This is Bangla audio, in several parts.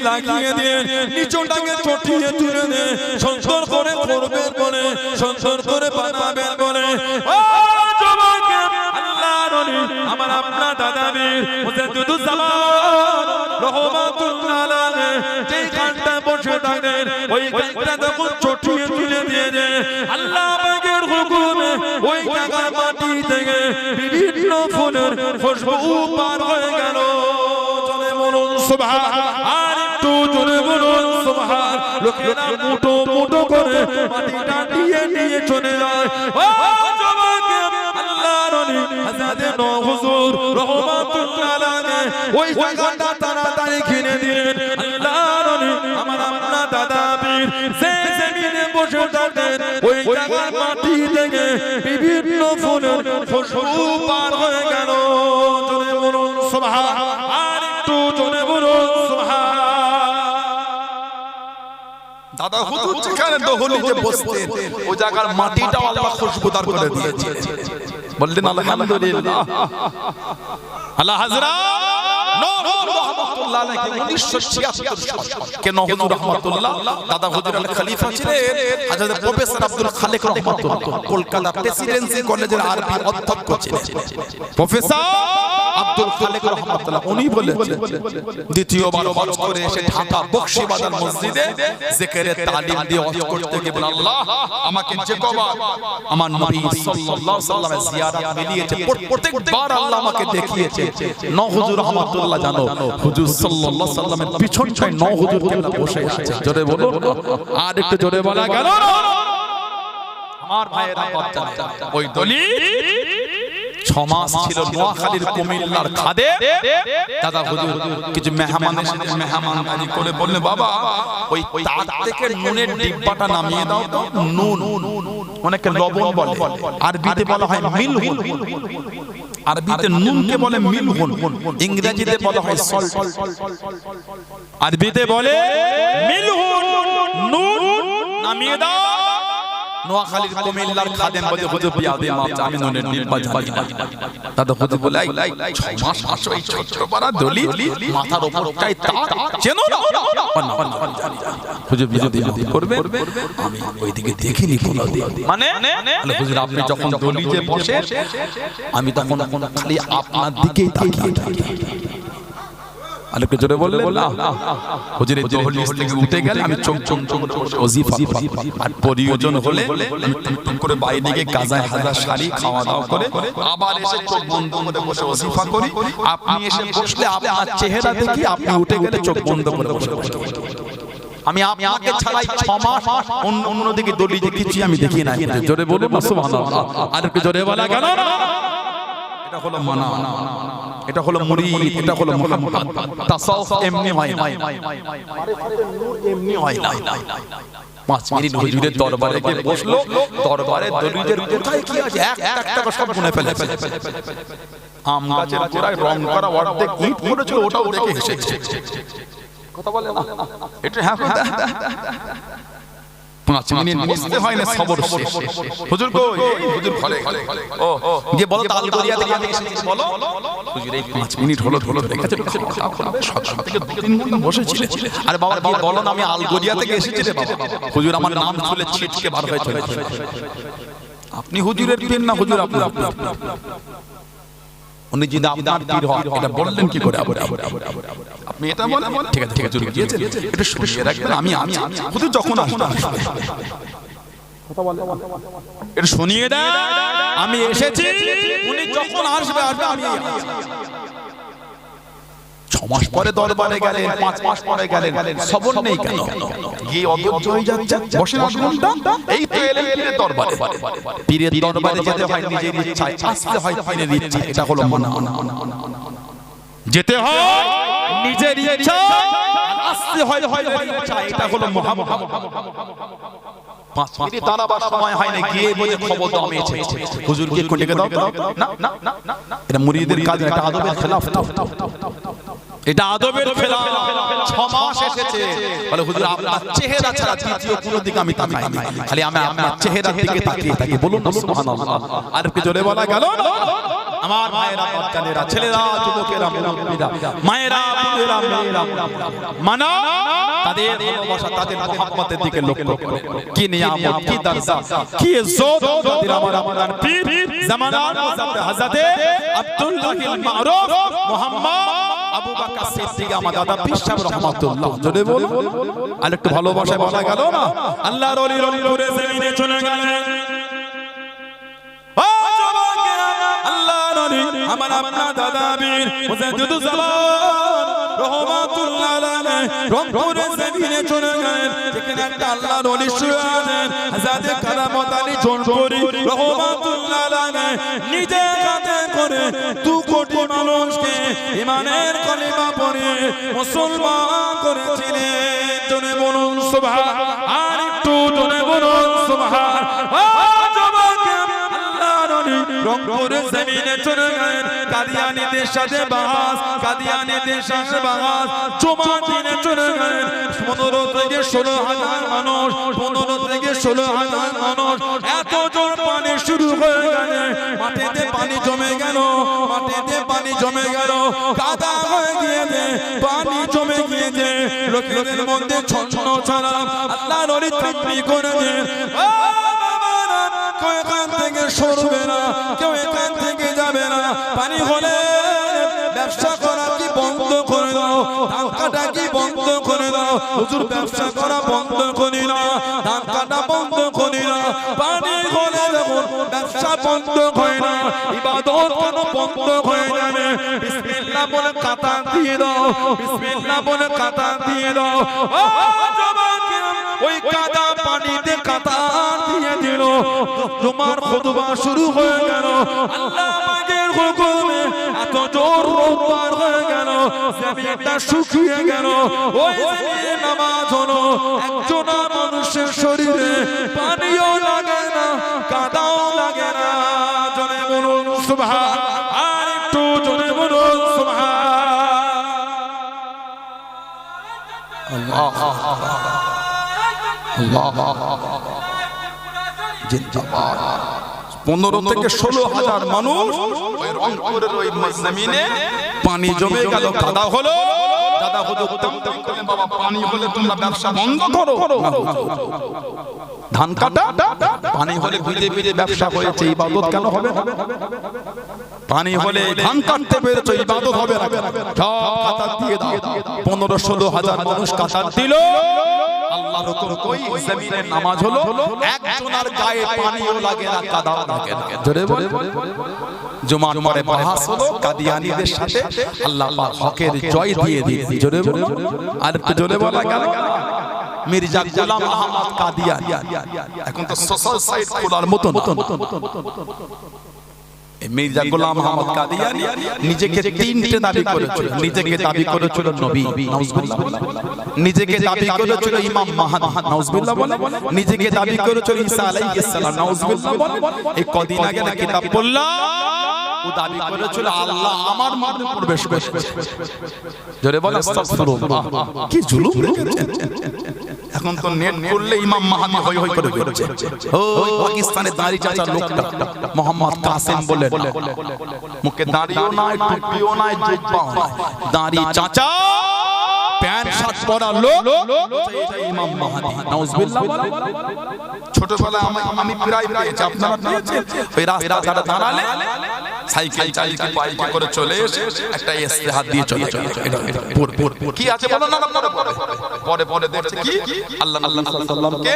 লাগিয়ে দিয়ে নিচটাকে চটিয়ে তুলে দে সুন্দর করে করবে বলে সুন্দর করে বানাবে বলে ও যুবক আল্লাহর ওলি আমার আপনার দাদা বীর মুজাদ্দিদুজ্জামান রহমাতুল্লাহ আলাইহি যেই কানটা বসে থাকেন ওই কানটা যখন চটিয়ে তুলে দিয়ে দেয় আল্লাহ পাকের হুকুমে ওই জায়গার মাটি থেকে বিভিন্ন ফুলের খুশবু পার হয়ে গেল চলে বলুন সুবহান আর একটু জোরে বলুন সুবহান লোকেরা মুঠো মুঠো করে মাটিটা নিয়ে নিয়ে চলে যায় ও যুবক আল্লাহর ওলি হযরত নূহ হুজুর রাহমাতুল্লাহ আলাইহি ওই জায়গাটা তাড়াতাড়ি কিনে দিলেন আল্লাহর ওলি আমার আপনার দাদা বীর সে জমিনে বসে থাকেন ওই জায়গার মাটি থেকে বিভিন্ন ফুলের খুশবু পার হয়ে গেল জোরে বলুন সুবহান আর একটু জোরে বলুন সুবহান দাদা হুজুর যেখানে দহলিজে বসতেন ওই জায়গার মাটিটাও আল্লাহ খুশবুদার করে দিয়েছে বললেন আলহামদুলিল্লাহ আল্লাহ হযরত নূহ রাহমাতুল্লাহ আলাইহি 1976 কে নূহ রাহমাতুল্লাহ দাদা হুজুরের খলিফা ছিলেন হযরত প্রফেসর আব্দুল খালেক রাহমাতুল্লাহ কলকাতা প্রেসিডেন্সি কলেজের আরবি অধ্যক্ষ ছিলেন প্রফেসর আব্দুল খালেক রাহমাতুল্লাহ উনি বলেছেন দ্বিতীয়বার ওয়াজ করে এসে ঢাকা বকশীবাজার মসজিদে জিকিরে তালিম দিয়ে ওয়াজ করতে গিয়ে বলেন আল্লাহ আমাকে যে কবার আমার নবী সাল্লাল্লাহু আলাইহি ওয়াসাল্লামের জিয়ারত মিলিয়েছে প্রত্যেকবার আল্লাহ আমাকে দেখিয়েছে নূহ হুজুর রাহমাতুল্লাহ জানো হুজুর সাল্লাল্লাহু আলাইহি ওয়াসাল্লামের পিছনটায় নূহ হুজুর কেবলা বসে আছে জোরে বলুন আর একটু জোরে বলা গেল আমার ভাইয়েরা বাচ্চা ওই দলিল 6 মাস ছিল নোয়াখালীর কুমিল্লার খাদে দাদা হুজুর কিছু মেহমান এসে মেহমানদারি করে বললেন বাবা ওই তার থেকে নুনের ডিব্বাটা নামিয়ে দাও তো নুন অনেকে লবণ বলে আরবিতে বলা হয় মিলহুন আরবিতে নুনকে বলে মিলহুন ইংরেজিতে বলা হয় সল্ট আরবিতে বলে মিলহুন নুন নামিয়ে দাও নোয়াখালীর কুমিল্লার খাদেম বলে হুজুর বিয়াদে মাপ আমি নুনের ডিব্বা জানি না দাদা হুজুর বলে 6 মাস আসো এই ছোট পাড়া দলিল মাথার উপরটাই তাক চেনো না হুজুর বিয়াদে মাপ করবে আমি ওইদিকে দেখিনি কোনোদিন মানে হুজুর আপনি যখন দলিলে বসে আমি তখন খালি আপনার দিকেই তাকিয়ে থাকি আলোকে জোরে বললেন না হুজুরের দহলিজ থেকে উঠে গেলে আমি চোখ চোখ চোখ ওজিফা আর প্রয়োজন হলে আমি টুক করে বাইরে গিয়ে গাজায় হাজার শাড়ি খাওয়া দাওয়া করে আবার এসে চোখ বন্ধ করে বসে ওজিফা করি আপনি এসে বসলে আপনার চেহারা দেখি আপনি উঠে গেলে চোখ বন্ধ করে বসে আমি আপনাকে ছাড়াই 6 মাস অন্যদিকে দলিলে কিছু আমি দেখি না জোরে বলুন সুবহানাল্লাহ আর একটু জোরে বলা গেল না এটা হলো মানা এটা হলো মুরিদ এটা হলো মুহাম্মদ তাসাউফ এমনি হয় না মারিফাতে নূর এমনি হয় না 5 মিনিট হুজুরের দরবারে গিয়ে বসলো দরবারে দলিলের কোথায় কি আছে এক টাকা সব গুনে ফেলে আম গাছের গোড়ায় রং করা অর্ধেক ইট পড়েছিল ওটাও দেখে হেসেছে কথা বলে না এটা হ্যাঁ 5 মিনিট বুঝতে হয় না সবর শেষ হুজুর কই হুজুর ঘরে ও যে বলো তালগরিয়া থেকে এসেছিস বলো হুজুর এই 5 মিনিট হলো দেখেছে সকাল থেকে 2-3 ঘন্টা বসেছিলেন আরে বাবা কি বলো না আমি আলগরিয়া থেকে এসেছি রে বাবা হুজুর আমার নাম শুনে ছিটকে বার হয়ে চলে আপনি হুজুরের পীর না হুজুর আপনি উনি যদি আপনার পীর হয় এটা বললেন কি করে আপনি এটা বলেন ঠিক আছে জোরে গিয়েছেন এটা শুনিয়ে রাখবেন আমি হুজুর যখন আসবেন কথা বলে এটা শুনিয়ে দেন আমি এসেছি উনি যখন আসবে আমি 6 মাস পরে দরবারে গেলেন 5 মাস পরে গেলেন সবর নেই কেন গিয়ে অধৈর্য হয়ে যাচ্ছে বসে ঘন্টা এই তো এলেন পীরের দরবারে পীরের দরবারে যেতে হয় নিজের ইচ্ছায় আসতে হয় পীরের ইচ্ছা এটা হলো মানা যেতে হয় নিজের ইচ্ছা আসতে হয় ইচ্ছা এটা হলো মুহাম্মদ 5 মিনিট দাঁড়াবার সময় হয় না গিয়ে বলে খবর দাও আমি এসেছি হুজুরকে কোটিকে দাও না এটা মুরিদের কাজ এটা আদবের খেলাফ এটা আদবের খেলাফ 6 মাস এসেছে বলে হুজুর আপনার চেহারা ছাড়া দ্বিতীয় কোনো দিকে আমি তাকাই না খালি আমি আপনার চেহারার দিকে তাকিয়ে থাকি বলুন না সুবহানাল্লাহ আর কি জোরে বলা গেল না আমার মায়েরা বাচ্চারা ছেলেরা যুবকেরা মুরব্বিরা মায়েরা বোনেরা মেয়েরা মানা তাদের ভালোবাসা তাদের মোহাব্বতের দিকে লক্ষ্য করে কি নিয়ামত কি দরজা কি ইজ্জত তাদের আমার আপনার পীর জামানার হযরতে আব্দুল্লাহিল মারুফ মুহাম্মদ আবু বকর সিদ্দিক আমার দাদা পীর সাহেব রাহমাতুল্লাহ জোরে বল আর একটু ভালোবাসায় বলা গেল না আল্লাহর ওলি রংপুরে জমিনে চলে গেলেন আমার আপনার দাদা বীর মুজাদ্দিদুজ্জামান রহমাতুল্লাহ আলাইহি রংপুরে জমিনে চলে গেলেন যেখানে একটা আল্লাহর ওলি শুয়ে আছেন হযরত কারামত আলী জোনপুরি রহমাতুল্লাহ আলাইহি নিজে হাতে করে 2 কোটি মানুষকে ঈমানের কালিমা পড়ে মুসলমান করেছিলেন জোরে বলুন সুবহান আর একটু জোরে বলুন সুবহান রংপুরের জমিনে চলে গেলেন কাদিয়ানীদের সাথে বাস কাদিয়ানীদের সাথে বাস জুমার দিনে চলে গেলেন 15 থেকে 16,000 মানুষ 15 থেকে 16,000 মানুষ এত জোর পানি শুরু হয়ে গেল মাটিতে পানি জমে গেল মাটিতে পানি জমে গেল কাদা হয়ে গিয়েছে পানি জমে গিয়েছে লোকের মধ্যে ছন্ন ছাড়া আল্লাহর ওলি তাকবীর করেছেন কেউ এখান থেকে সরবে না কেউ এখান থেকে যাবে না পানি হলে ব্যবসা করা কি বন্ধ করে দাও ধান কাটা কি বন্ধ করে দাও হুজুর ব্যবসা করা বন্ধ করি না ধান কাটা বন্ধ করি না পানি হলে যখন ব্যবসা বন্ধ হয় না ইবাদত কেন বন্ধ হয়ে যাবে বিসমিল্লাহ বলে কাতা দিয়ে দাও বিসমিল্লাহ বলে কাতা দিয়ে দাও ও জবাকিরাম ওই কাদা পানিতে কাতা দিয়ে দিল জুমার খুতবা শুরু হয়ে গেল আল্লাহ পাকের হুকুমে এত জোর রোদ হয়ে গেল জমিনটা শুকিয়ে গেল ওই জমিনে নামাজ হলো একজন মানুষের শরীরে পানিও লাগে না কাদাও লাগে না জোরে বলুন সুবহান আর একটু জোরে বলুন সুবহান আল্লাহ আল্লাহ 15 থেকে 16,000 মানুষ ওই রংপুরের ওই জমিনে পানি জমে গেল কাদা হলো দাদা হুজুর বললেন বাবা পানি হলে তোমরা ব্যবসা বন্ধ করো ধান কাটা পানি হলে ভিজে ভিজে ব্যবসা হয়েছে ইবাদত কেন হবে না পানি হলে ধান কাটতে পেরেছো ইবাদত হবে না সব কাতার দিয়ে দাও 15-16,000 মানুষ কাতার দিল আল্লাহর হুকুম কই জমিনে নামাজ হলো একজনের গায়ে পানিও লাগে না কাদাও লাগে না জোরে বল জুমার পরে বাহাস হলো কাদিয়ানীদের সাথে আল্লাহ পাক হকের জয় দিয়ে দিয়েছে জোরে বল আর একটু জোরে বলা গেল মির্জা গোলাম আহমদ কাদিয়ানী এখন তো সোশ্যাল সাইট খোলার মতন মির্জা গোলাম আহমদ কাদিয়ানী নিজেকে তিনটে দাবি করেছিল নিজেকে দাবি করেছিল নবী নাউজুবিল্লাহ নিজেকে দাবি করেছিল ইমাম মাহদি নাউজুবিল্লাহ বলে নিজেকে দাবি করেছিল ঈসা আলাইহিস সালাম নাউজুবিল্লাহ বলে এই কদিন আগে না কিতাব পড়লাম ও দাবি করেছিল আল্লাহ আমার মধ্যে প্রবেশ করেছে জোরে বল আস্তাগফিরুল্লাহ কি জুলুম রেখেছে এখন তো নেট করলে ইমাম মাহদি হই হই করে বেরোচ্ছে ওই পাকিস্তানের দাড়ি চাচা লোকটা মোহাম্মদ কাসেম বলে মুখে দাড়িও নাই টুপিও নাই জুব্বাও নাই দাড়ি চাচা প্যান্ট শার্ট পরা লোক এটা ইমাম মাহদি নাউজুবিল্লাহ ছোটবেলায় আমি প্রায় পেয়েছি আপনারা পেয়েছেন ওই রাস্তা ধারে দাঁড়ালে সাইকেল চালিয়ে বাইকে করে চলে এসে একটা ইস্তেহার দিয়ে চলে এটা কি আছে বলো না পরে পরে দেখছে কি আল্লাহ সাল্লাল্লাহকে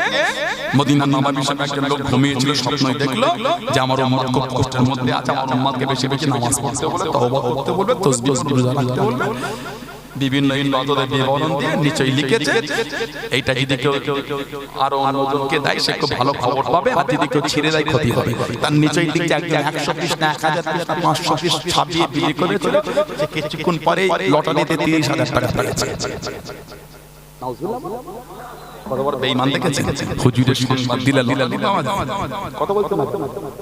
মদিনার নববী সাহেব একজন লোক ঘুমিয়েছিল স্বপ্নই দেখলো যে আমার উম্মত খুব কষ্টের মধ্যে আছে আমার উম্মতকে বেশি বেশি নামাজ পড়তে বলে তওবা করতে বলবে তাসবিহ রোজা রাখতে বলবে বিভিন্ন ইবাদতের বিবরণ দিয়ে নিচে লিখেছে এইটা যদি কেউ আরো অন্যজনকে দেয় সে খুব ভালো খবর পাবে আর যদি কেউ ছিঁড়ে দেয় ক্ষতি হবে তার নিচেই লিখছে একজন 100 পিস না 1000 পিস না 500 পিস ছাপিয়ে বিক্রি করেছিল সে কিছুক্ষণ পরে লটারিতে 30,000 টাকা পেয়েছে কতবার বেঈমান দেখেছেন হুজুরের সংবাদ দিলেন কত বলতে না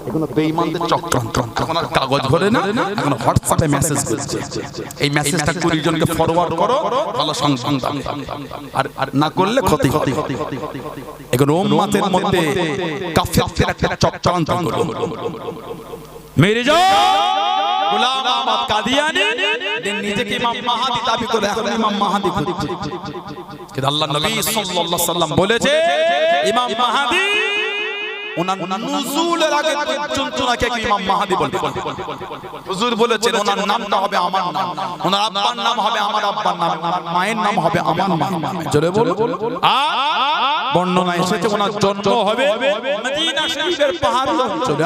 এখন বেঈমানদের চক্রান্ত এখন আর কাগজ ভরে না এখন হোয়াটসঅ্যাপে মেসেজ করছে এই মেসেজটা 20 জনকে ফরওয়ার্ড করো ভালো সংবাদ আর না করলে ক্ষতি এখন উম্মতের মধ্যে কাফেরদের একটা চক্রান্ত হলো মেরে যাও গোলাম আহমদ কাদিয়ানী নিজেকে ইমাম মাহাদি দাবি করে এখন ইমাম মাহাদি খুঁজছে। কিন্তু আল্লাহ নবী সাল্লাল্লাহু আলাইহি সাল্লাম বলেছে ইমাম মাহাদি ওনার নুজুলের আগে পর্যন্ত নাকি ইমাম মাহাদি বলবে। হুজুর বলেছেন ওনার নামটা হবে আমার নাম, ওনার আব্বার নাম হবে আমার আব্বার নাম, ওনার মায়ের নাম হবে আমার মায়ের নাম। জোরে বলো। আর বর্ণনা এসেছে ওনার জন্ম হবে মদিনা শরীফের পাহাড় অঞ্চলে।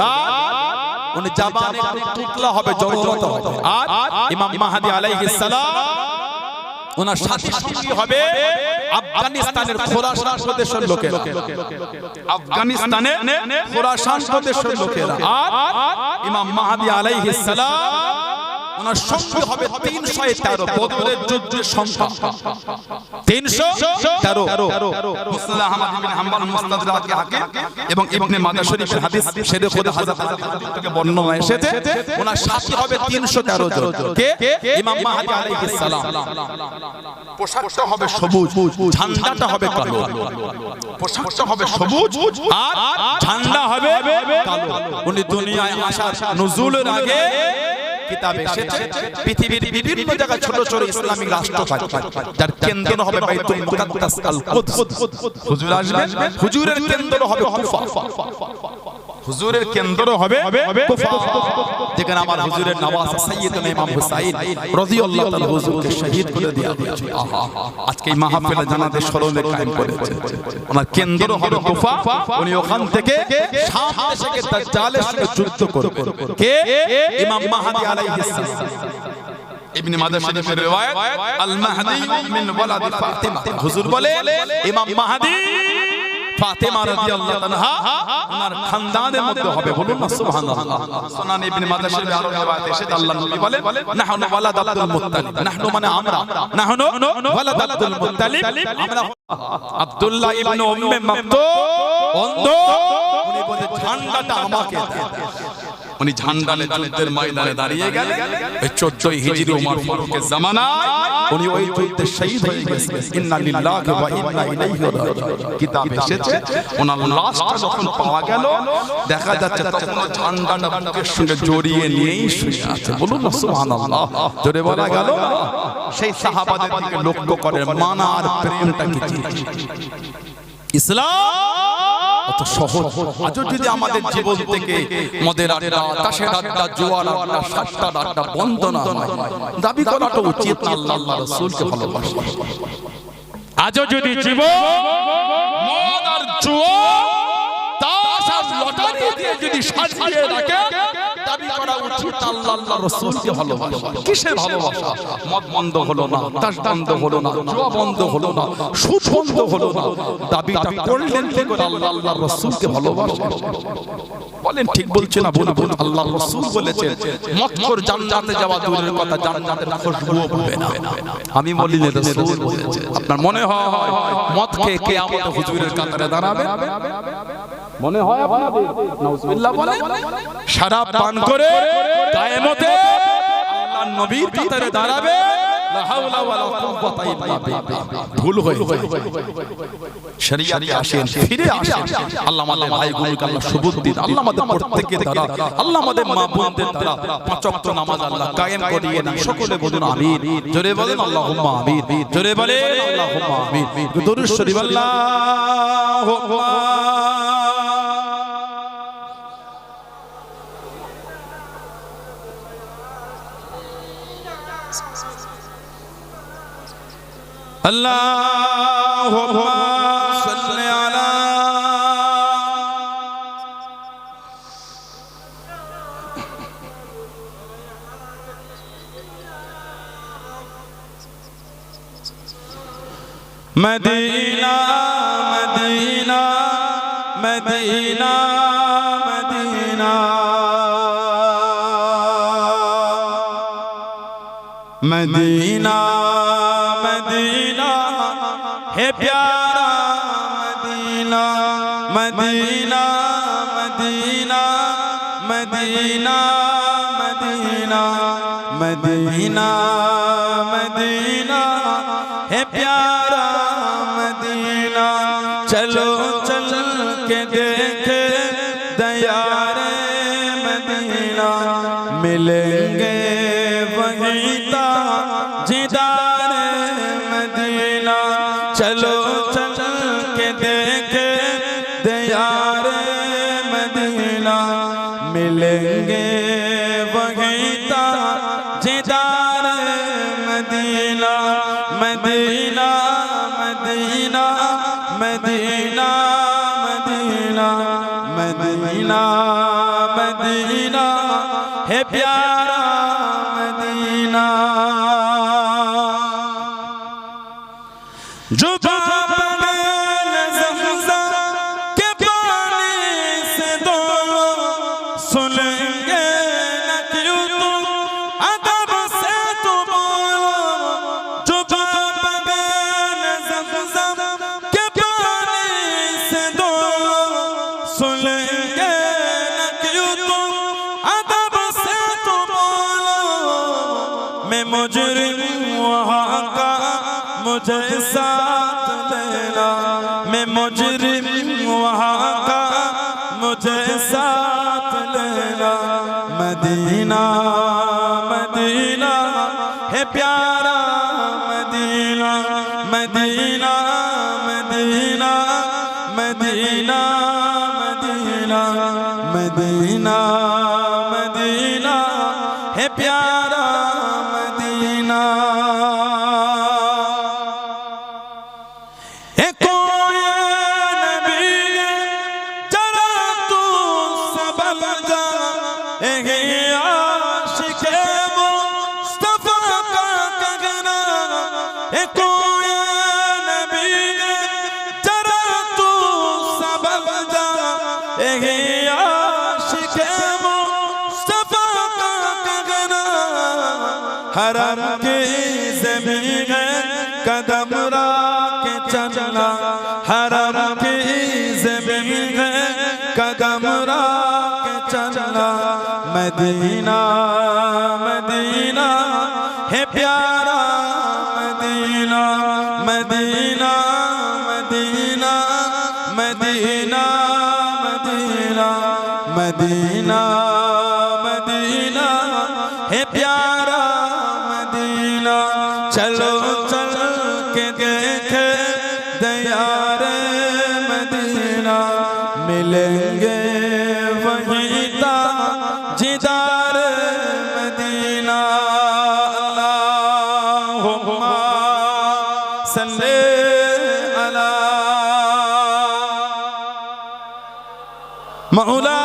উনি জাবানে টুকলা হবে, জড়তা হবে। আর ইমাম মাহাদি আলাইহিস সালাম ওনার সাথী সঙ্গী হবে আফগানিস্তানের খোরাসান প্রদেশের লোকেরা, আফগানিস্তানের খোরাসান প্রদেশের লোকেরা। আর ইমাম মাহাদি আলাইহিস সালাম ওনার সঙ্গে হবে 313 বদরের যুদ্ধের সংখ্যা 313। মুসনাদ আহমদ ইবনে হাম্বল মুস্তাদরাকে হাকিম এবং ইবনে মাজাহ শরীফের হাদিস শেরে খোদা হযরত থেকে বর্ণনা এসেছে ওনার সাথী হবে 313 জন। কে? ইমাম মাহাদি আলাইহিস সালাম। পোশাকটা হবে সবুজ, ঝান্ডাটা হবে কালো। পোশাকটা হবে সবুজ আর ঝান্ডা হবে কালো। উনি দুনিয়ায় আসার নুজুলের আগে কিতাবে এসেছে পৃথিবীর বিভিন্ন জায়গায় ছোট ছোট ইসলামিক রাষ্ট্র থাকবে যার কেন্দ্র হবে বাইতুল মুকাদ্দাস আল কুদস। হুজুর আসবেন, হুজুরের কেন্দ্র হবে কুফা, হুজুরের কেন্দ্র হবে কুফা, যেখানে আমার হুজুরের নওয়াজ সাইয়্যিদুনা ইমাম হুসাইন রাদিয়াল্লাহু তাআলা হুজুরকে শহীদ করে দেয়া হয়েছে। আহা, আজকে এই মাহফিলে জানাতে স্মরণে কায়েম করেছে। ওনার কেন্দ্র হবে কুফা। উনি ওখান থেকে শাম দেশে দাজ্জালের সাথে যুদ্ধ করবেন। কে? ইমাম মাহদি আলাইহিস সালাম। ইবনে মাজাহ শরীফের riwayat আল মাহদি মিন ওয়ালাদ ফাতিমা। হুজুর বলে ইমাম মাহদি ফাতেমা রাদিয়াল্লাহু তাআলা ওনার খানদানের মধ্যে হবে। বলুন না সুবহানাল্লাহ। সুনান ইবনে মাজাহ শরীফে আরো riwayat এসেছে আল্লাহ নবী বলে নাহনু ওয়ালাদ আব্দুল মুত্তালিব। নাহনু মানে আমরা, নাহনু ওয়ালাদ আব্দুল মুত্তালিব, আমরা আব্দুল্লাহ ইবনে উম্মে মাকতুম অন্ধ। উনি বলে ঝান্ডাটা আমাকে দাও। উনি ঝান্ডালে যুদ্ধের ময়দানে দাঁড়িয়ে গেলেন। এই 14 হিজরি ওমর ফারুকের জামানায় উনি ওই যুদ্ধে শহীদ হয়ে গেছেন। ইন্না লিল্লাহি ওয়া ইন্না ইলাইহি রাজিউন। কিতাবে এসেছে ওনার লাশটা যখন পাওয়া গেল দেখা যাচ্ছে তখন ঝান্ডাটা বুকের সঙ্গে জড়িয়ে নিয়েই শুয়ে আছে। বলুন না সুবহানাল্লাহ। জোরে বলা গেল। সেই সাহাবাদের দিকে লক্ষ্য করে মানা আর প্রেমটা কি জিনিস। ইসলাম অত সহজ। আজও যদি আমাদের জীবন থেকে মদের আড্ডা, তাসের আড্ডা, জুয়ার আড্ডা, সাতটার আড্ডা বন্ধ না হয়, দাবি করাটা উচিত না আল্লাহ রাসূলকে ভালোবাসা। আজও যদি জীবন মদ আর জুয়া, তাস আর লটারি দিয়ে যদি সাজিয়ে রাখে, দাবি করা উচিত আল্লাহ রাসূলকে ভালোবাসা। কিসের ভালোবাসা? মদ বন্ধ হলো না, তাস বন্ধ হলো না, জুয়া বন্ধ হলো না, সুদ বন্ধ হলো না, দাবিটা করলেন কি করে? আল্লাহ রাসূলকে ভালোবাসা। বলেন ঠিক বলছে না? বলুন। আল্লাহ রাসূল বলেছেন মদখোর জান্নাতে যাওয়া দূরের কথা, জান্নাতের খুশবুও পাবে না। আমি বলি না, রাসূল বলেছে। আপনার মনে হয় মদ খেয়ে কিয়ামতে হুজুরের কাতারে দাঁড়াবে? মনে হয় আপনাদের? নাউজুবিল্লাহ বলে। শরাব পান করে কিয়ামতে আল্লাহর নবীর কাতারে দাঁড়াবে। লা হাওলা ওয়ালা কুওয়াতা ইল্লা বিল্লাহ। ভুল হয়ে শরিয়াতে আসেন, ফিরে আসেন। আল্লাহ আমাদের ভাইগুলোকে আল্লাহ সুবুদ্ধি দিন। আল্লাহ আমাদের প্রত্যেকের দ্বারা, আল্লাহ আমাদের মা বোনদের দ্বারা 5 ওয়াক্ত নামাজ আল্লাহ কায়েম করিয়ে দেন। সকলে বলুন আমিন। জোরে বলেন আল্লাহুম্মা আমিন। জোরে বলে আল্লাহুম্মা আমিন। দরুদ শরীফ আল্লাহুম্মা আল্লাহুম্মা সাল্লি আলা Medina Medina Medina Medina Medina Medina है प्यारा Medina Medina Medina Medina Medina Medina Medina है प्यारा मदीना। चलो चल के देखे दयारे मदीना, मिलेंगे चलो चल के देखे दयारे मदीना मिलेंगे वहीं ताजदार Medina Medina Medina Medina Medina Medina Medina है प्यारा मदीना जो सुनेंगे न क्यों तुम अदब से तो बोलो जो बगैर ज़मज़म के पानी से दो सुनेंगे न क्यों तुम अदब से तो बोलो मैं मुजरिम वहाँ का मुझे साथ लेना मैं मुजरिम वहाँ का मुझे साथ लेना मदीना मदीना है प्यारा Medina Medina Medina Medina Medina Medina Medina है प्यारा मदीना हरम की ज़मीन कदम के चलना हरम की ज़मीन कदम के चलना मदीना मदीना है प्यारा Medina Medina Medina Medina Medina Medina Medina है प्यारा मदीना चलो चल के देखे दयारे मदीना मिलेंगे वहीं ताजदार मदीना अल्लाहुम्मा सल्ले अला मौला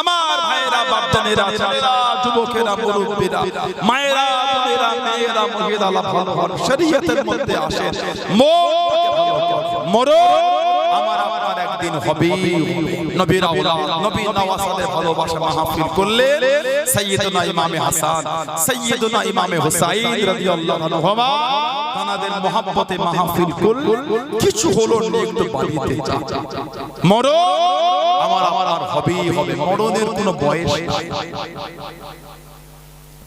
আমার ভাইরা বাপজানেরা ছেলেরা যুবকেরা মুরব্বিরা মায়েরা বোনেরা মেয়েরা মহিলারা ভালো ভালো শরীয়তের মধ্যে আসেন মরো আমার আপনার একদিন হবে নবীর আওলাদ নবী নওয়াজের ভালোবাসা মাহফিল করলে সাইয়্যিদুনা ইমামে হাসান সাইয়্যিদুনা ইমামে হুসাইন রাদিয়াল্লাহু আনহুমা তানাদের মহব্বতে মাহফিল করল কিছু হলো না একটু বাড়িতে যা মরো আমার আর হবেই হবে মরণের কোনো বয়স নাই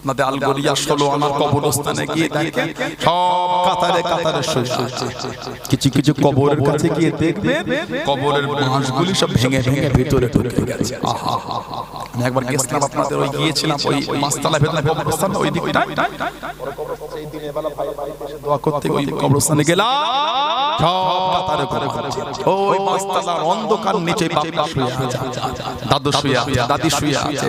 নাতে আলগরিয়া 16 আনার কবরস্থানে গিয়ে দেখেন সব কাতারে কাতারে শুয়ে আছে কিছু কিছু কবরের কাছে গিয়ে দেখবেন কবরের বাঁশগুলি সব ভেঙে ভেঙে ভিতরে ঢুকে গেছে আহা আমি একবার গেছিলাম আপনাদের ওই গিয়েছিলাম ওই মাস্তালা ভেতরে কবরস্থান ওই দিকটায় এই দিনের বেলা ভাই পাশে দোয়া করতে ওই কবরস্থানে গেলাম সব কাতারে করে ওই মাস্তালার অন্ধকার নিচে বাবা শুয়ে আছে দাদু শুয়ে আছে দাদি শুয়ে আছে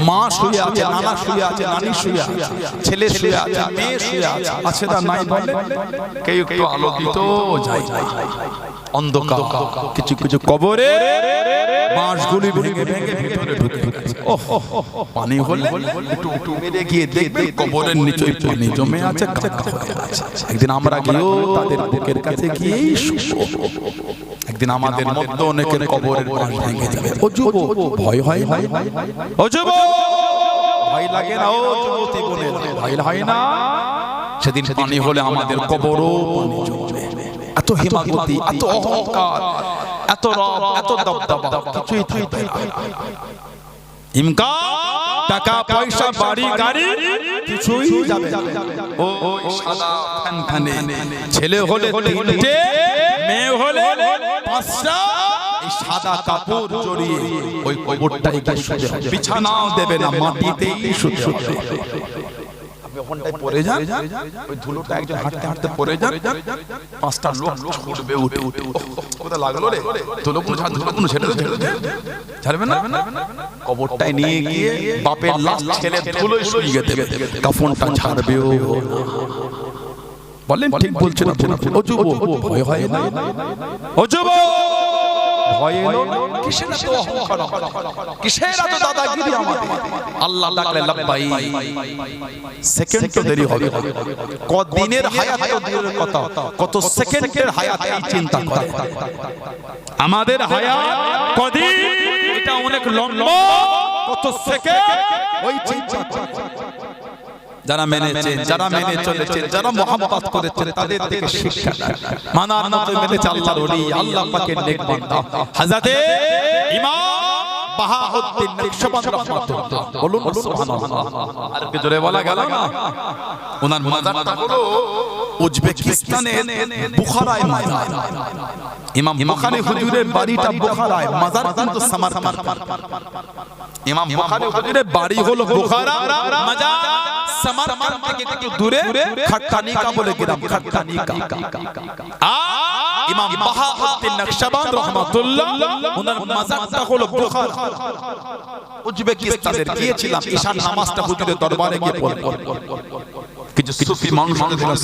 মা শুয়ে আছে নানা শুয়ে আছে নানি শুয়ে আছে ছেলে শুয়ে আছে মেয়ে শুয়ে আছে আছে না নাই বলে কেউ একটু আলো দিত যাই অন্ধকার কিছু কিছু কবরে বাঁশগুলি ভেঙে ভেঙে ভিতরে ঢুকে গেছে পানি হলে একটু একটু মেরে গিয়ে দেখবেন কবরের নিচে পানি জমে আছে কাঁচা হয়ে আছে একদিন আমরা গিয়েও তাদের বুকের কাছে গিয়ে একদিন আমাদের মধ্যে অনেকের কবরের বাঁশ ভেঙে যাবে ও যুবক ভয় হয় ও যুবক ভয় লাগে না ও যুবতী বলে ভয় হয় না সেদিন পানি হলে আমাদের কবরও পানি জমবে এত হিমাগতি এত অহংকার এত রব এত দবদবা কিছুই থাকবে না ইমকান টাকা পয়সা বাড়ি গাড়ি কিছুই যাবে ও সাদা খানখানে ছেলে হলে তিনটে মেয়ে হলে পাঁচটা এই সাদা কাপড় জড়িয়ে ওই কবরটাই গিয়ে শুতে হবে। বিছানাও দেবে না, মাটিতেই শুতে হবে। ওখানটায় পড়ে যান, ওই ধুলোটা একজন হাঁটতে হাঁটতে পড়ে যান, পাঁচটা লোক ছুটবে উঠে উঠে, কোথায় লাগলো রে ধুলোগুলো, ধুলোগুলো ছেড়ে ছাড়বে না, কবরটায় নিয়ে গিয়ে বাপের লাশ ছেলে ধুলোয় শুইয়ে দেবে, কাফনটা ছাড়বেও না। বলেন ঠিক বলছেন আপনারা? ও যুবক, ভয় হয় না? ও যুবক, ভয় এলো না? কিসের এত অহংকার, কিসের এত দাদাগিরি আমাদের? আল্লাহ ডাকলে লাব্বাই, সেকেন্ড তো দেরি হবে। কদিনের হায়াত তো দূরের কথা, কত সেকেন্ডের হায়াত এই চিন্তা করে। আমাদের হায়াত কদিন, এটা অনেক লম্বা, কত সেকেন্ড ওই চিন্তা করে। যারা মেনেছেন, যারা মেনে চলেছেন, যারা মুহাব্বত করেছেন, তাদের থেকে শিক্ষা মানার মতো মেনেছে আল্লাহর ওলি, আল্লাহ পাকের নেক বান্দা হযরতে ইমাম বাহাউদ্দিন নকশবন্দি রাহমাতুল্লাহ। বলুন সুবহানাল্লাহ। আর কি জোরে বলা গেল না? ওনার মাজারটা হলো উজবেকিস্তানের বুখারায় মাজার। ইমাম বুখারী হুজুরের বাড়িটা বুখারায়, মাজার কিন্তু সামারকান্দ। ইমাম বুখারী হুজুরের বাড়ি হলো বুখারা, মাজার সামারকান্দ থেকে একটু দূরে খাট্টানিকা বলে গ্রাম, খাট্টানিকা। ইমাম বাহাউদ্দিন নকশবন্দি রাহমাতুল্লাহ ওনার মাজারটা হলো বুখারা, উজবেকিস্তানের। গিয়েছিলাম ঈশান নামাজটা হুজুরের দরবারে গিয়ে পড়লাম। কিছু সুফি মানুষ,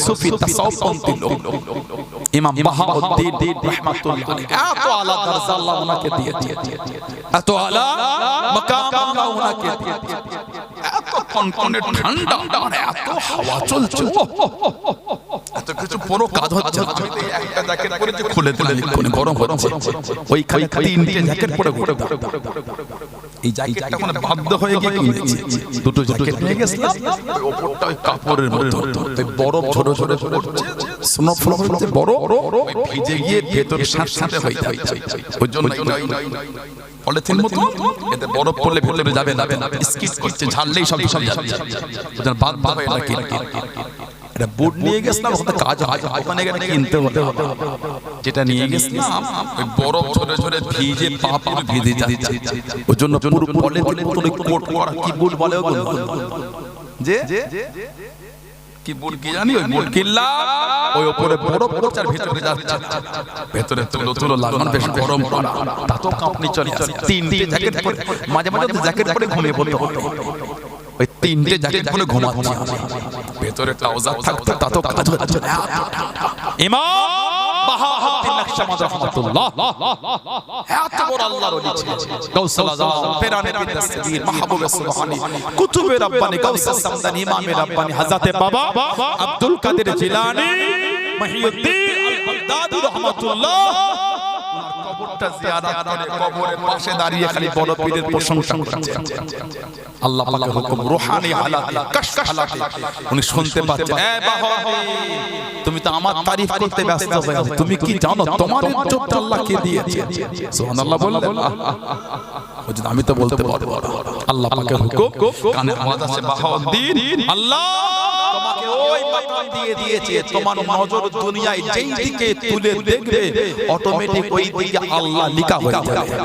সুফি তাসাউফপন্থী লোক, ইমাম বাহাউদ্দিন রাহমাতুল্লাহ এত আলা দরজা আল্লাহ ওনাকে দিয়েছে, এত আলা মাকাম আল্লাহ ওনাকে দিয়েছে, এত কনকনে ঠান্ডা, এত হাওয়া চলছে, এত কিছু পুরো কাজ হচ্ছে। আমি তো একটা জ্যাকেট পরে যে খুলে দিলাম, কোন গরম হচ্ছে, ওই খালি তিনটে জ্যাকেট পরে ঘুরে। এই জ্যাকেটটা মানে বাধ্য হয়ে গিয়ে কিনেছি, দুটো জ্যাকেট নিয়ে গেছিলাম। ওই ওপরটা ওই কাপড়ের মতো, ওই বরফ ছোট ছোট পড়ছে, স্নোফল হচ্ছে বড়, ওই ভিজে গিয়ে ভেতরে সাথে হয়ে যাচ্ছে। ওই জন্য পলিথিন মতো, এতে বরফ পড়লে ভেতরে যাবে না, স্কিট করছে, ঝাড়লেই সব যাচ্ছে। ওই জন্য বাধ্য হয়ে এটা কিনে এটা বুট নিয়ে গেছিলাম, ওখানে কাজ হয়, ওখানে গেলে কিনতে হতে হবে। যেটা নিয়ে গেছিলাম ওই বরফ ঝরে ঝরে ভিজে পা পুরো ভিজে যাচ্ছে। ওই জন্য পুরো পলিথিন মতো কোট করা, কি বুট বলে ওগুলো, যে কি বুট কি জানি, ওই বুট কিনলাম, ওই উপরে বরফ পড়ছে আর ভেতরে যাচ্ছে, ভেতরে তুলো তুলো লাগানো, বেশ গরম করা, তাতো কাঁপনি চলে আসে। তিনটে জ্যাকেট পরে, মাঝে মাঝে জ্যাকেট পরে ঘুমিয়ে পড়তে হতো। ওই তিনটে জ্যাকেট পরে ঘুমাচ্ছি, ভেতরে ট্রাউজার থাকতো, তাতো কাজ হচ্ছে। ইমাম বাহাউদ্দিন নকশবন্দি রাহমাতুল্লাহ এত বড় আল্লাহর ওলি ছিলেন। গাউসুল আযম, পেরানে বিন দস্তগীর, মাহবুবে সুবহানী, কুতুবে রব্বানী, গাউসুস সামদানি, ইমামে রব্বানী হযরতে বাবা আব্দুল কাদের জিলানী, মহিউদ্দিন আল বাগদাদি রাহমাতুল্লাহ কবরটা জিয়ারত করে, কবরের পাশে দাঁড়িয়ে খালি বড় পীরের প্রশংসা করছে। আল্লাহ পাকের হুকুম, রূহানি হালাতে, কাশফ হালাতে উনি শুনতে পাচ্ছেন। এ বাহাউদ্দিন, তুমি তো আমার তারিফ করতে ব্যস্ত হয়ে আছো, তুমি কি জানো তোমার ইজ্জত আল্লাহ কে দিয়েছে? সুবহানাল্লাহ বললেন। ওই আমি তো বলতে পারবো, আল্লাহ পাকের হুকুম, কানে আওয়াজ আসে, বাহাউদ্দিন আল্লাহ তোমাকে ওই মাকাম দিয়ে দিয়েছে, তোমার নজর দুনিয়ায় যেই দিকে তুলে দেখবে অটোমেটিক ওই দিকে আল্লাহ লিখা হয়ে যাবে।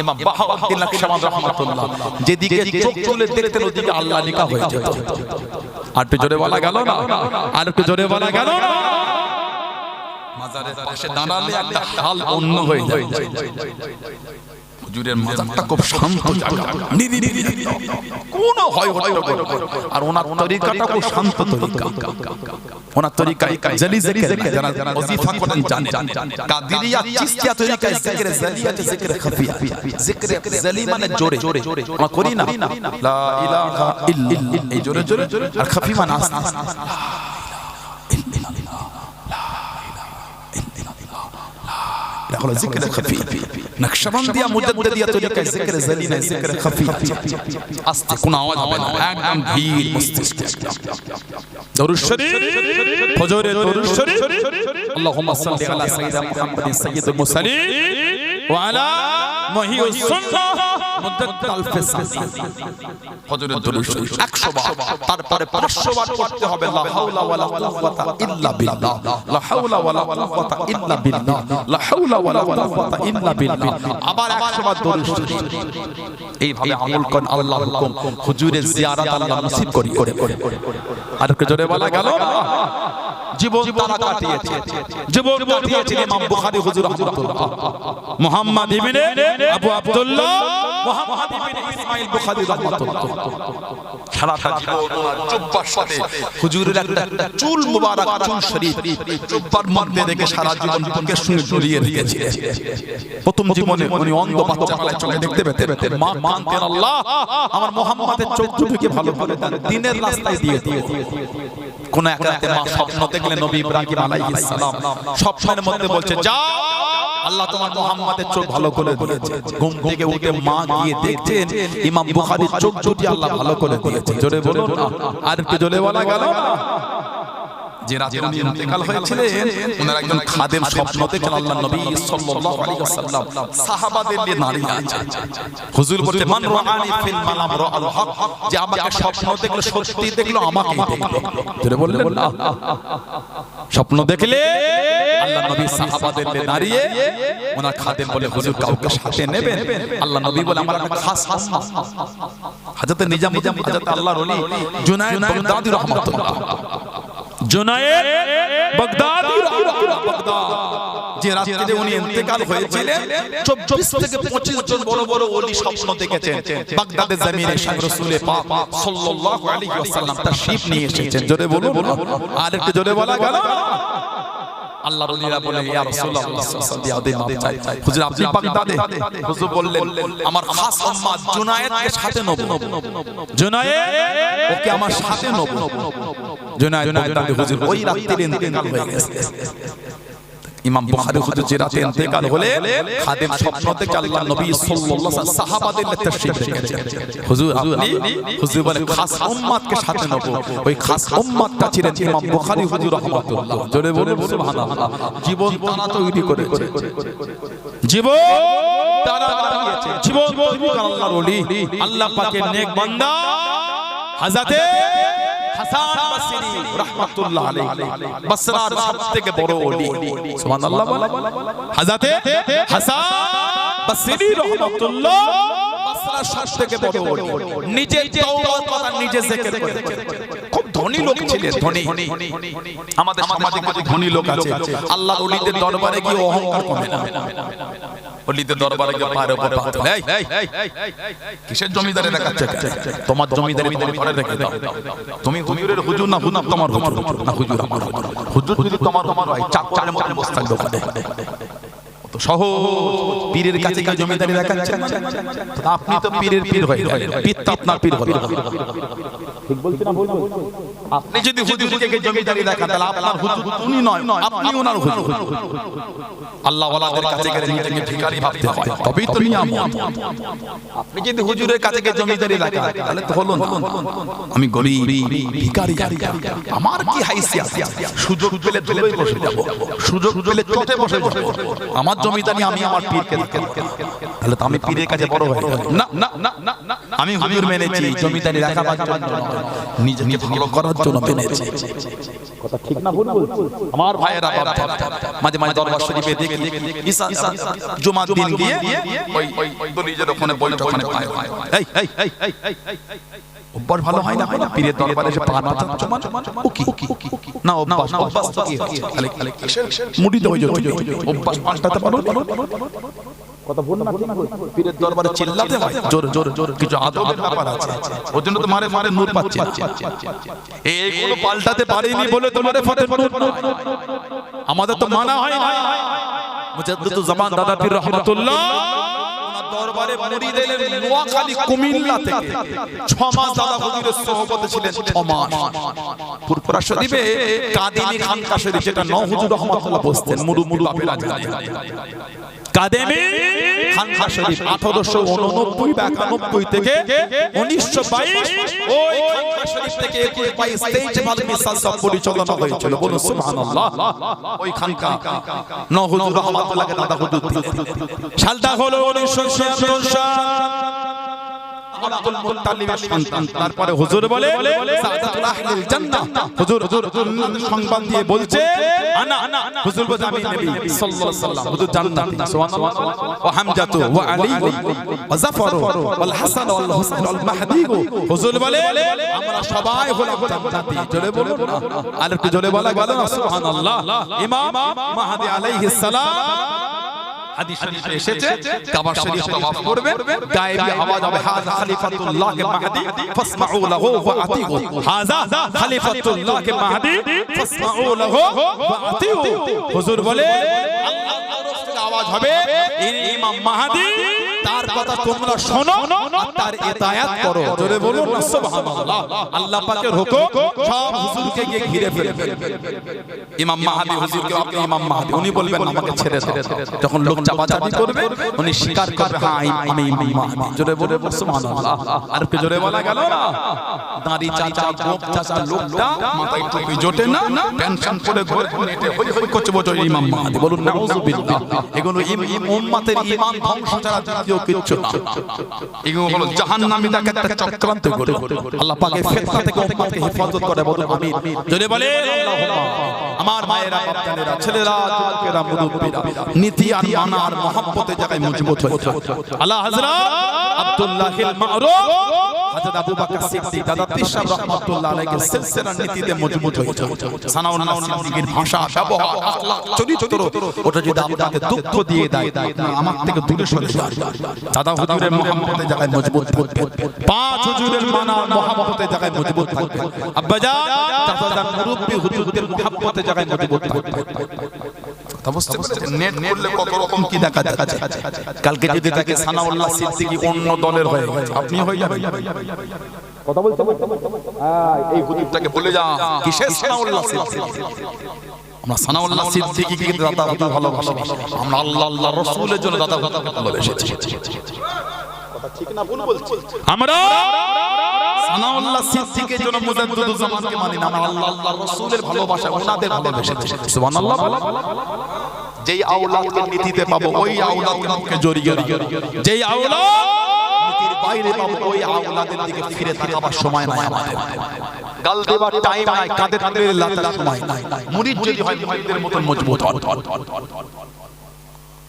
ইমাম বাহাউদ্দিন নকশবন্দি রাহমাতুল্লাহ যেদিকে চোখ তুলে দেখতেন ওদিকে আল্লাহ লিখা হয়ে যেত। আর একটু জোরে বলা গেল না? আর একটু জোরে বলা গেল না? মাজারের পাশে দাঁড়ালে একটা হাল অন্য হয়ে যায়। হুজুরের মাজারটা খুব শান্ত জায়গা, নিরিবিলি, কোনো হয় হট্টগোল, আর ওনার তরিকাটা খুব শান্ত তরিকা। ওনার তরিকায় জলি জিকির, যারা ওয়াজিফা করেন জানেন, কাদেরিয়া চিশতিয়া তরিকায় জিকিরে জলি আছে, জিকিরে খাফিয়া। জিকিরে জলি মানে জোরে, আমরা করি না লা ইলাহা ইল্লাল্লাহ, এই জোরে জোরে, আর খাফি মানে আস্তে আস্তে। হলো জিকির খাফি। নকশবন্দিয়া মুজাদ্দিদিয়া তরিকায় জিকির জলি না, জিকির খাফি, আস্তে, কোনো আওয়াজ হবে না, একদম ধীর মস্তিষ্কে। দরুদ শরীফ, ফজরের দরুদ শরীফ, আল্লাহুম্মা সাল্লি আলা সাইয়্যিদিনা মুহাম্মাদিন সাইয়্যিদুল মুরসালিন ওয়া আলা মুহিয়্যিস সুন্নাহ মুদ্দাত আলফে সানা হযরত দরুদ শরীফ 100 বার তারপরে 500 বার করতে হবে লা হাওলা ওয়ালা কুওয়াতা ইল্লা বিল্লাহ লা হাওলা ওয়ালা কুওয়াতা ইল্লা বিল্লাহ লা হাওলা ওয়ালা কুওয়াতা ইল্লা বিল্লাহ আবার 100 বার দরুদ শরীফ এইভাবে আমল করেন আল্লাহ হুকুম হুজুরের জিয়ারত আল্লাহ নসিব করি আর একটু জোরে বলা গেল জীবন তারা কাটিয়েছে জীবন কাটিয়েছে ইমাম বুখারী হুজুর রাহমাতুল্লাহ মুহাম্মদ ইবনে আবু আব্দুল্লাহ মুহাম্মদ ইবনে ইসমাঈল বুখারী রাহমাতুল্লাহ সারাটা জীবন ওনার জুব্বার সাথে হুজুরের একটা চুল মুবারক চুল শরীফ জুব্বার মধ্যে রেখে সারা জীবন বুকের সঙ্গে জড়িয়ে রেখেছিলেন প্রথম জীবনে উনি অন্ধ বাচ্চা বেলায় চোখে দেখতে পেতেন মা মানতেন আল্লাহ আমার মুহাম্মাদের চোখ দুটোকে ভালো করে দেন দিনের রাস্তায় দিয়ে কোন এক রাতে মা স্বপ্ন দেখলেন নবী ইব্রাহিম আলাইহিস সালাম স্বপ্নের মধ্যে বলছে যা আল্লাহ তোমার মুহাম্মাদের চোখ ভালো করে দিয়েছে ঘুম থেকে উঠে মা গিয়ে দেখছেন ইমাম বুখারীর চোখ দুটি আল্লাহ ভালো করে দিয়েছে জোরে বলুন আর একটু জোরে বলা গেল যে রাতে উনি ইন্তেকাল হয়েছিলেন ওনার একজন খাদেম স্বপ্ন দেখলেন আল্লাহ নবী সাল্লাল্লাহু আলাইহি ওয়াসাল্লাম সাহাবাদের নিয়ে দাঁড়িয়ে আছেন হুজুর বলতে মান রাআনি ফিল মানাম রাআল হক যে আমাকে স্বপ্ন দেখলো সত্যি দেখলো আমাকেই দেখলো জোরে বললেন না স্বপ্ন দেখলে আল্লাহ নবী সাহাবাদের নিয়ে দাঁড়িয়ে ওনার খাদেম বলে হুজুর কাউকে সাথে নেবেন আল্লাহ নবী বলে আমার একটা খাস উম্মাহ হযরত নিজামুদ্দিন হযরত আল্লাহর ওলি জুনায়েদ বাগদাদি রাহমাতুল্লাহ জুনায়েদ বাগদাদি বাগদাদ যে রাতে উনি ইন্তেকাল হয়েছিলেন 24 থেকে 25 জন বড় বড় ওলি স্বপ্ন দেখেছেন বাগদাদের জমিনে শাহ রাসূল পাক সাল্লাল্লাহু আলাইহি ওয়াসাল্লাম তাশরীফ নিয়ে এসেছেন জোরে বলুন আর একটু জোরে বলা গেল আল্লাহর ওলিরা বলে ইয়া রাসূলুল্লাহ সাল্লাল্লাহু আলাইহি ওয়াসাল্লাম চাই হুজুর আপনি বাগদাদে হুজুর বললেন আমার খাস উম্মাহ জুনায়েদকে সাথে নেব জুনায়েদ ওকে আমার সাথে নেব জুনায়েদ হুজুর ওই রাতে ইন্তেকাল হয়ে গেছে ইমাম বুখারী হুজুর যে রাতে ইন্তেকাল হলে খাদেম স্বপ্ন থেকে আল্লাহ নবী সাল্লাল্লাহু আলাইহি সাহাবাদের তাশরীফ রেখেছেন হুজুর আপনি হুজুর বলে খাস উম্মতকে সাথে নেব ওই খাস উম্মতটা ছিলেন ইমাম বুখারী হুজুর রাহমাতুল্লাহ জোরে বলুন সুবহানাল্লাহ জীবন তারা তৈরি করেছে জীবন তারা বানিয়েছে জীবন তৈরি করেন আল্লাহর ওলি আল্লাহ পাকের নেক বান্দা হযরত হাসান বসরি রাহমাতুল্লাহ আলাইহি বসরার সবথেকে বড় ওলি সুবহানাল্লাহ হযরত হাসান বসরি রাহমাতুল্লাহ বসরার সবথেকে বড় ওলি নিজে তাওবা কথা নিজে জিকির করেছেন খুব ধনী লোক ছিলেন ধনী আমাদের সমাজে কিছু ধনী লোক আছে আল্লাহর ওলিদের দরবারে গিয়ে অহংকার করে না ওলিদের দরবারে গিয়ে পায়ের উপর পা তুলে এই কিসের জমিদারি দেখাচ্ছ তোমার জমিদারি তুমি ঘরে রেখে দাও তুমি হুজুরের হুজুর না হুজুর তোমার হুজুর না হুজুর আমার হুজুর যদি তোমার হয় চাচার মতো বসতে দোকানে তো সহজ পীরের কাছে কি জমিদারি দেখাচ্ছেন আপনি তো পীরের পীর হয়ে গেলেন পীর তো আপনার পীর হলো ঠিক বলছেন না বলুন আপনি যদি হুজুরকে জমিদারি দেখান তাহলে আপনার হুজুর উনি নয় আপনি ওনার হুজুর আল্লাহ ওয়ালাদের কাছে গেলে নিজেকে ভিখারি ভাবতে হয় তবেই তো নিয়ম আপনি যদি হুজুরের কাছে গিয়ে জমিদারি দেখান তাহলে তো হলো না আমি গরিব ভিখারি আমার কি হাইসিয়ত সুযোগ পেলে ধুলোয় বসে যাব সুযোগ পেলে চটে বসে যাব আমার জমিদারি আমি আমার পীরকে দেখাবো তাহলে তো আমি পীরের কাছে বড় হয়ে যাব না না না না আমি হুজুর মেনেছি জমিদারি দেখাবার জন্য নিজেকে ভালো করার জন্য মেনেছি কথা ঠিক না ভুল বলছি আমার ভাইয়েরা মাঝে মাঝে দরবার শরীফে দেখি ঈসা জুমার দিন গিয়ে ওই দলিজের ওখানে বৈঠকখানে পায় এই অভ্যাস ভালো হয় না পীরের দরবারে এসে পা না জমান ও কি না অভ্যাস তো কি খালি মুড়ি দেওয়া যায় অভ্যাস পাল্টাতে পারো কথা বল না পীরের দরবারে চিল্লাতে হয় জোর জোর জোর কিছু আদবের ব্যাপার আছে ওর জন্য তো মারে মারে নূর পাচ্ছে এইগুলো পাল্টাতে পারিনি বলে তোমারে ফতে নূর আমাদের তো মানা হয় না মুজাদ্দিদুজ জামান দাদা পীর রাহমাতুল্লাহ দরবারে মুরিদ এলেন নোয়াখালী কুমিল্লা থেকে 6 মাস দাদা হুজুরের সোহবতে ছিলেন 6 মাস ফুরফুরা শরীফে কাদিনী খানকা শরীফ যেটা নও হুজুর রহমাতুল্লাহ বসতেন মুরু মুরু বাপেরা জানে কাদেমি খানকা শরীফ 1889 থেকে 1922 ওই খানকা শরীফ থেকে 21 23 মাল মিসাল সব পরিচালনা হয়েছিল বলুন সুবহানাল্লাহ ওই খানকা নও হুজুর রহমাতুল্লাহকে দাদা হুজুর সালটা হলো 1966 আব্দুল মুত্তালিবের সন্তান। তারপরে হুজুর বলে সাদাতুল আহলিল জান্নাহ। হুজুর সংবাদ দিয়ে বলছে আনা হুজুর বলে আমি নবী সাল্লাল্লাহু আলাইহি ওয়াসাল্লাম হুজুর জান্নাতি সুবহানাল্লাহ ওয়া হামজাতু ওয়া আলী ওয়া জাফর ওয়াল হাসান ওয়াল হুসাইন ওয়াল মাহদি। হুজুর বলে আমরা সবাই হলাম জান্নাতি। জোরে বলুন না, আর একটু জোরে বলা গেল না সুবহানাল্লাহ। ইমাম মাহদি আলাইহিস সালাম হাদিস শরীফে এসেছে কাবা শরীফ তাওয়াফ করবে, গায়েবী আওয়াজ হবে হাযা খলিফাতুল্লাহ কে মাহদি ফাসমাউ লাহু ওয়া আতিউ। হাযা খলিফাতুল্লাহ কে মাহদি ফাসমাউ লাহু ওয়া আতিউ। হুজুর বলে আল্লাহর তরফ থেকে আওয়াজ হবে ইমাম মাহদি, তার কথা তোমরা শোনো আর তার ইতায়াত করো। জোরে বলুন না সুবহানাল্লাহ। আল্লাহ পাকের হুকুম সব হুজুরকে গিয়ে ঘিরে ফেলবে। ইমাম মাহদি হুজুরকে আপনি ইমাম মাহদি, উনি বলবেন আমাকে ছেড়ে দাও। যখন লোক চাপাচাপি করবে উনি স্বীকার করবে হ্যাঁ আমি ইমাম মাহদি। জোরে বলে সুবহানাল্লাহ। আর কি জোরে বলা গেল না? দাঁড়ি চাচা গোপ চাচা লোকটা মাথায় টুপি জোটে না, টেনশন করে ঘরে নেটে হই হই করছে বলে ইমাম মাহদি। বলুন নাউযুবিল্লাহ। এগুলো উম্মতের ঈমান ধ্বংস ছাড়া দ্বিতীয় কিছু না। এগুলো হলো জাহান্নামীদের একটা চক্রান্ত করে আল্লাহ পাকের ফিতনা থেকে উম্মতকে হেফাজত করে। বলুন আমিন। জোরে বলে আল্লাহুম্মা। আমার মায়েরা বাপজানেরা ছেলেরা যুবকেরা মুরব্বিরা নীতি আর মানা আর মহব্বতের জায়গায় মজবুত হয়ে আল্লাহ হযরত আব্দুল্লাহিল মারুফ হযরত আবু বকর সিদ্দিক দাদা তিশাব রাহমাতুল্লাহ আলাইহির সিলসিলার নীতিতে মজবুত হয়ে সানাউল্লাহ সিদ্দিকের ভাষা ব্যবহার আখলাক চরিত্র ওটা যদি আপনাকে দুঃখ দিয়ে দেয় আমার থেকে দূরে সরে যান। দাদা হুজুরের মহব্বতের জায়গায় মজবুত থাকবে, পাঁচ হুজুরের মানা মহব্বতের জায়গায় মজবুত থাকবে, আব্বাজান চাচাজান মুরব্বি হুজুরদের মহব্বতের জায়গায় মজবুত থাকবে। নেট করলে কত রকম কি দেখা যাচ্ছে। কালকে যদি দেখে সানাউল্লাহ সিদ্দিকী অন্য দলের হয়ে গেছে, আপনি হয়ে যাবেন। কথা বলতে এই হুজুরটাকে বলে যা কিসের সানাউল্লাহ সিদ্দিকী। আমরা সানাউল্লাহ সিদ্দিকীকে দাদা হুজুর ভালোবাসি, আমরা আল্লাহ আল্লাহর রাসূলের জন্য দাদা হুজুরকে ভালোবেসেছি। কথা ঠিক না ভুল বলছি? আমরা সানাউল্লাহ সিদ্দিকীর জন্য মুজাদ্দিদুজ জামানকে মানি না, আমরা আল্লাহ আল্লাহর রাসূলের ভালোবাসা ওনাদের ভালোবেসেছি। সুবহানাল্লাহ। যেই আওলাদকে নীতিতে পাবো ওই আওলাদকে জড়িয়ে যেই আওলাদ নীতির বাইরে পাবো ওই আওলাদের দিকে ফিরে তাকাবার সময় নাই আমাদের। গাল দেবার টাইম নাই, কাঁধে কাঁধে লাতার সময় নাই। মুরিদ যদি হয় মুরিদের মতন মজবুত হন।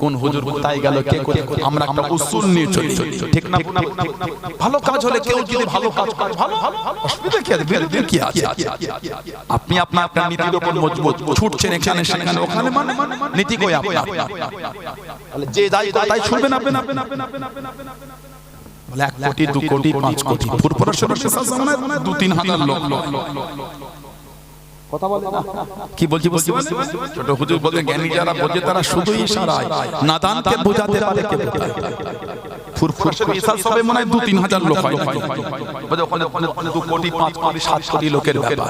কোন হুজুর কোথায় গেল কে করে, আমরা একটা উসুল নিয়ে চলি, ঠিক না? ভালো কাজ হলে কেউ যদি ভালো কাজ করে ভালো, অসুবিধা কি আছে? বিরোধী কি আছে? আপনি আপনার নীতির উপর মজবুত, ছুটছেন এখানে সেখানে ওখানে, মানে নীতি কই আপনার? তাহলে যে যাই তাই শুনবেন আপনি। বলে 1 কোটি 2 কোটি 5 কোটি ফুরফুরা শরীফের সামনে 2-3 হাজার লোক। কথা বলে না কি বলছি? ছোট হুজুর বলেন জ্ঞানী যারা বোঝে তারা শুধু ইশারায়, নাদানকে বোঝাতে পারে কে বোঝায়। ফুরফুরা মিসাল সবে মনে হয় 2-3 হাজার লোক হয়, বুঝে ওখানে 2 কোটি 5 কোটি 7 কোটি লোকের ব্যাপার।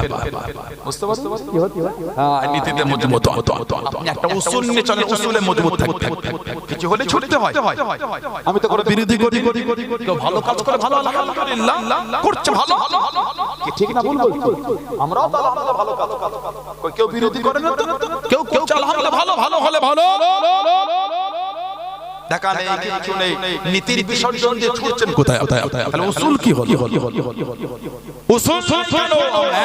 বুঝতে পারছেন কি হচ্ছে? হ্যাঁ, নীতিতে মজবুত হতো। আপনি একটা উসুল নিয়ে চলেন, উসুলে মজবুত থাকতে কিছু হলে ছুটতে হয়। আমি তো করে বিরোধী করি, কেউ ভালো কাজ করে ভালো আলহামদুলিল্লাহ করছে ভালো, কি ঠিক না ভুল বলছি? আমরাও তো আলহামদুলিল্লাহ ভালো কাজ, কেউ বিরোধী করে না তো, কেউ আলহামদুলিল্লাহ ভালো ভালো হলে ভালো দেখা নেই, কিছু নেই, নীতির বিসর্জন দিয়ে ছুটছেন কোথায়? তাহলে উসুল কি হলো? উসুল কেন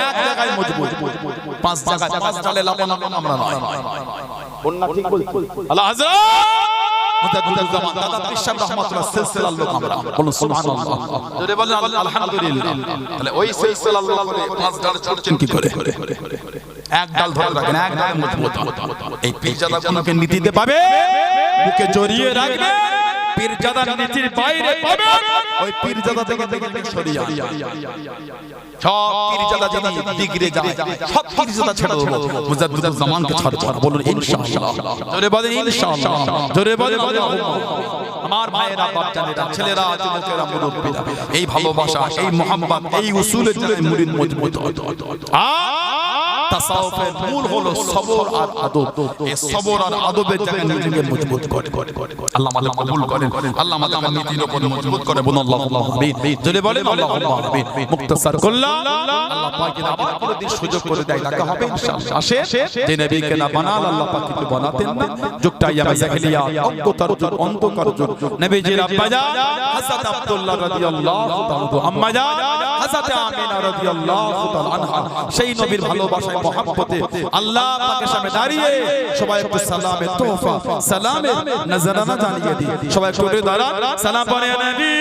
এক জায়গায় মজবুত, 5 জায়গায় 5 ডালে লাগানো আমরা নয়। বন্যা ঠিক বলছি? আল্লাহ হযরত মুজাদ্দিদুজ জামান দাদা তিশাব রাহমাতুল্লাহ সিলসিলার লোক আমরা। বলুন সুবহানাল্লাহ। জোরে বলেন আলহামদুলিল্লাহ। তাহলে ওই সিলসিলার লোক 5 ডালে ছুটছেন কি করে? এক ডাল ধরে রাখেন, এক ডালে মজবুত। এই পীরজাদা কোনকে নীতিতে পাবে, বুকে জড়িয়ে রাখবে। পীরজাদার নীতির বাইরে পাবে, ওই পীরজাদা থেকে সরিয়ে আনবে। সব পীরজাদা যদি দিগরে যায়, সব পীরজাদা ছেড়ে দেব, মুজাদ্দিদুজ জামানকে ছাড়ব। বলুন ইনশাআল্লাহ। জোরে বলেন ইনশাআল্লাহ। জোরে বলেন আমার মায়েরা বাপজানেরা ছেলেরা যুবকেরা মুরব্বিরা, এই ভালোবাসা এই মোহাম্মত এই উসুলের জন্য মুরিদ মজবুত হতো। তাসাউফের মূল হলো সবর আর আদব। এই সবর আর আদবের জায়গায় নিজেকে মজবুত করে। আল্লাহ আমাদের কবুল করেন, আল্লাহ আমাদের নীতির উপর মজবুত করে। বলুন আল্লাহুম্মা আমিন। যদি বলেন আল্লাহুম্মা আমিন। মুক্তাসার করলাম, আল্লাহ পাক যেন আবার কোনদিন সুযোগ করে দেয়, দেখা হবে ইনশাআল্লাহ। আসে যে নবীকে না বানাল আল্লাহ পাক কিছু বানাতেন না। যুগটা ইয়ামা জাহেলিয়া অন্তকার যুগ, অন্ধকার যুগ। নবীজির আব্বা জান হযরত আব্দুল্লাহ রাদিয়াল্লাহু তাআলা, আম্মা জান হযরত আমিনা রাদিয়াল্লাহু তাআলা আনহা, সেই নবীর ভালোবাসায় মহব্বতে আল্লাহ পাকের সামনে দাঁড়িয়ে সবাই একটু সালামে তোহফা, সালামে নজরানা জানিয়ে দিই। সবাই একটু দাঁড়ান, সালাম পড়ে নবী